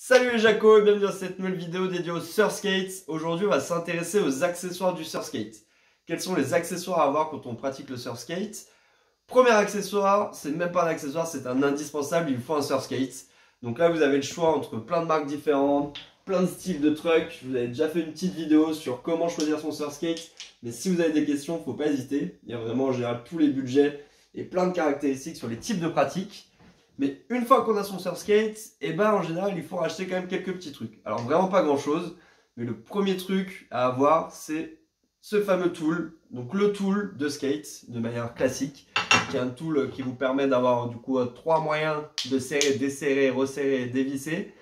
Salut les Jaco et bienvenue dans cette nouvelle vidéo dédiée au surskate. Aujourd'hui on va s'intéresser aux accessoires du surskate. Quels sont les accessoires à avoir quand on pratique le surskate? Premier accessoire, c'est même pas un accessoire, c'est un indispensable, il faut un surskate. Donc là vous avez le choix entre plein de marques différentes, plein de styles de trucks. Je vous avais déjà fait une petite vidéo sur comment choisir son surskate. Mais si vous avez des questions, faut pas hésiter. Il y a vraiment en général tous les budgets et plein de caractéristiques sur les types de pratiques. Mais une fois qu'on a son surskate, et ben en général il faut racheter quand même quelques petits trucs. Alors vraiment pas grand chose, mais le premier truc à avoir c'est ce fameux tool. Donc le tool de skate de manière classique, qui est un tool qui vous permet d'avoir du coup trois moyens de serrer, desserrer, resserrer et dévisser.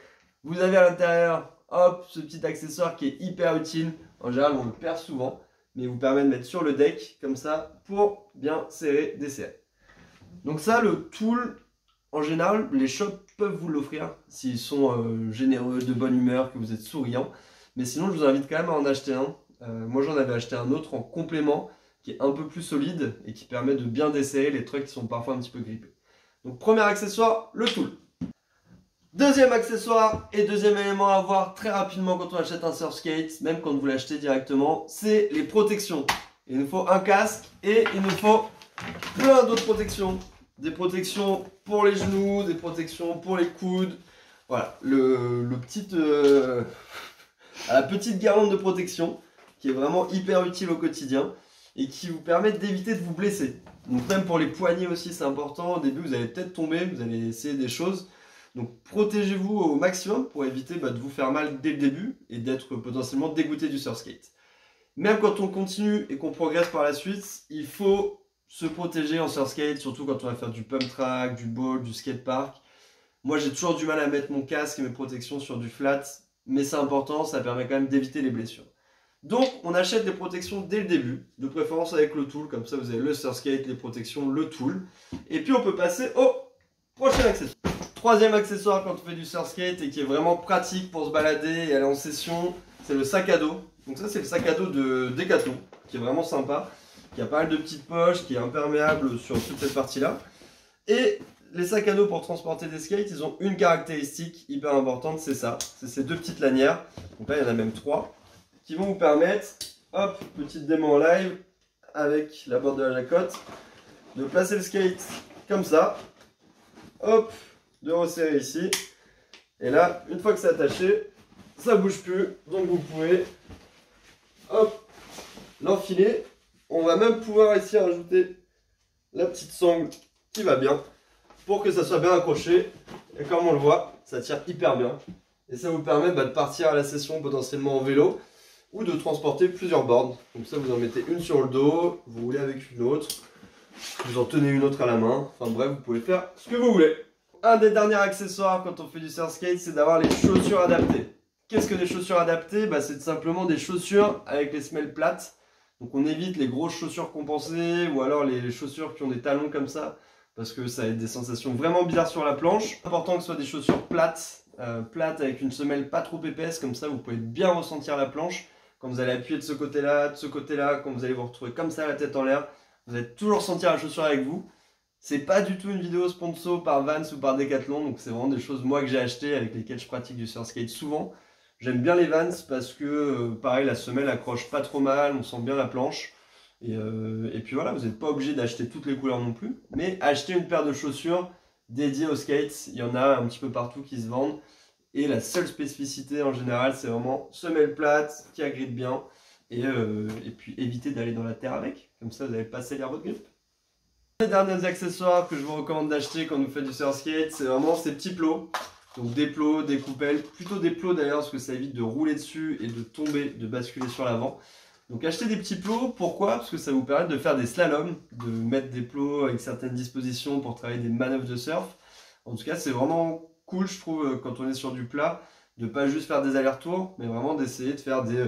Vous avez à l'intérieur, hop, ce petit accessoire qui est hyper utile. En général on le perd souvent, mais il vous permet de mettre sur le deck comme ça pour bien serrer, desserrer. Donc ça le tool. En général, les shops peuvent vous l'offrir s'ils sont généreux, de bonne humeur, que vous êtes souriant. Mais sinon, je vous invite quand même à en acheter un. Moi, j'en avais acheté un autre en complément qui est un peu plus solide et qui permet de bien desserrer les trucs qui sont parfois un petit peu grippés. Donc, premier accessoire, le tool. Deuxième accessoire et deuxième élément à avoir très rapidement quand on achète un surskate, même quand vous l'achetez directement, c'est les protections. Il nous faut un casque et il nous faut plein d'autres protections. Des protections pour les genoux, des protections pour les coudes. Voilà, la petite guirlande de protection qui est vraiment hyper utile au quotidien et qui vous permet d'éviter de vous blesser. Donc même pour les poignets aussi c'est important. Au début vous allez peut-être tomber, vous allez essayer des choses. Donc protégez-vous au maximum pour éviter de vous faire mal dès le début et d'être potentiellement dégoûté du surskate. Même quand on continue et qu'on progresse par la suite, il faut se protéger en surskate, surtout quand on va faire du pump track, du ball, du skatepark. Moi j'ai toujours du mal à mettre mon casque et mes protections sur du flat, mais c'est important, ça permet quand même d'éviter les blessures. Donc on achète des protections dès le début, de préférence avec le tool, comme ça vous avez le surskate, les protections, le tool. Et puis on peut passer au prochain accessoire. Troisième accessoire quand on fait du surskate et qui est vraiment pratique pour se balader et aller en session, c'est le sac à dos. Donc ça c'est le sac à dos de Decathlon, qui est vraiment sympa. Il y a pas mal de petites poches, qui est imperméable sur toute cette partie-là. Et les sacs à dos pour transporter des skates, ils ont une caractéristique hyper importante, c'est ça. C'est ces deux petites lanières. Donc là, il y en a même trois, qui vont vous permettre, hop, petite démo en live, avec la borde de la jacotte, de placer le skate comme ça. Hop, de resserrer ici. Et là, une fois que c'est attaché, ça bouge plus. Donc vous pouvez, hop, l'enfiler. On va même pouvoir ici rajouter la petite sangle qui va bien pour que ça soit bien accroché. Et comme on le voit, ça tient hyper bien. Et ça vous permet de partir à la session potentiellement en vélo ou de transporter plusieurs boards. Comme ça, vous en mettez une sur le dos, vous roulez avec une autre, vous en tenez une autre à la main. Enfin bref, vous pouvez faire ce que vous voulez. Un des derniers accessoires quand on fait du surskate, c'est d'avoir les chaussures adaptées. Qu'est-ce que des chaussures adaptées? C'est tout simplement des chaussures avec les semelles plates. Donc on évite les grosses chaussures compensées ou alors les chaussures qui ont des talons comme ça parce que ça a des sensations vraiment bizarres sur la planche. C'est important que ce soit des chaussures plates, avec une semelle pas trop épaisse, comme ça vous pouvez bien ressentir la planche. Quand vous allez appuyer de ce côté-là, quand vous allez vous retrouver comme ça la tête en l'air, vous allez toujours sentir la chaussure avec vous. C'est pas du tout une vidéo sponsor par Vans ou par Decathlon, donc c'est vraiment des choses moi que j'ai achetées avec lesquelles je pratique du surskate souvent. J'aime bien les Vans parce que, pareil, la semelle accroche pas trop mal, on sent bien la planche. Et puis voilà, vous n'êtes pas obligé d'acheter toutes les couleurs non plus. Mais acheter une paire de chaussures dédiées au skate, il y en a un petit peu partout qui se vendent. Et la seule spécificité en général, c'est vraiment semelle plate, qui agrippe bien. Et puis éviter d'aller dans la terre avec, comme ça vous n'allez pas salir votre grip. Les derniers accessoires que je vous recommande d'acheter quand vous faites du surskate, c'est vraiment ces petits plots. Donc des plots, des coupelles, plutôt des plots d'ailleurs parce que ça évite de rouler dessus et de tomber, de basculer sur l'avant. Donc achetez des petits plots, pourquoi? Parce que ça vous permet de faire des slaloms, de mettre des plots avec certaines dispositions pour travailler des manœuvres de surf. En tout cas c'est vraiment cool je trouve quand on est sur du plat, de pas juste faire des allers-retours, mais vraiment d'essayer de faire des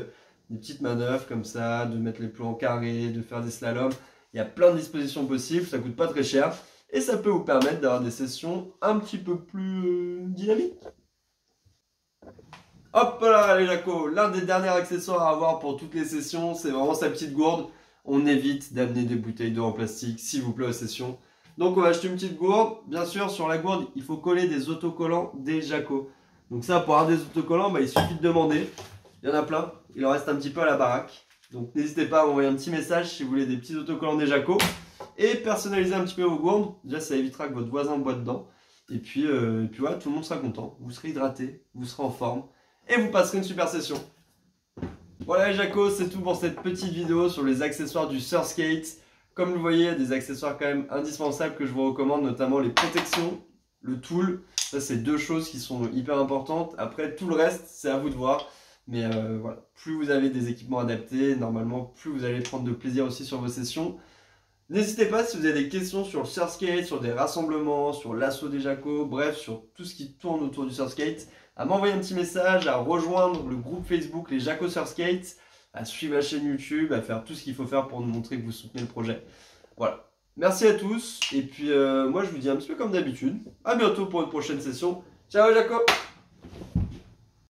petites manœuvres comme ça, de mettre les plots en carré, de faire des slaloms. Il y a plein de dispositions possibles, ça coûte pas très cher. Et ça peut vous permettre d'avoir des sessions un petit peu plus dynamiques. Hop là les Jaco, l'un des derniers accessoires à avoir pour toutes les sessions, c'est vraiment sa petite gourde. On évite d'amener des bouteilles d'eau en plastique, s'il vous plaît, aux sessions. Donc on va acheter une petite gourde. Bien sûr, sur la gourde, il faut coller des autocollants des Jaco. Donc ça, pour avoir des autocollants, bah, il suffit de demander. Il y en a plein, il en reste un petit peu à la baraque. Donc n'hésitez pas à m'envoyer un petit message si vous voulez des petits autocollants des Jaco. Et personnaliser un petit peu vos gourdes. Déjà, ça évitera que votre voisin boit dedans. Et puis voilà, tout le monde sera content. Vous serez hydraté, vous serez en forme. Et vous passerez une super session. Voilà les Jaco, c'est tout pour cette petite vidéo sur les accessoires du Surskate. Comme vous le voyez, il y a des accessoires quand même indispensables que je vous recommande, notamment les protections, le tool. Ça, c'est deux choses qui sont hyper importantes. Après, tout le reste, c'est à vous de voir. Mais voilà, plus vous avez des équipements adaptés, normalement, plus vous allez prendre de plaisir aussi sur vos sessions. N'hésitez pas si vous avez des questions sur le Surskate, sur des rassemblements, sur l'assaut des Jaco, bref, sur tout ce qui tourne autour du Surskate, à m'envoyer un petit message, à rejoindre le groupe Facebook Les Jaco Surskate, à suivre la chaîne YouTube, à faire tout ce qu'il faut faire pour nous montrer que vous soutenez le projet. Voilà. Merci à tous, et puis moi je vous dis un petit peu comme d'habitude, à bientôt pour une prochaine session. Ciao Jaco!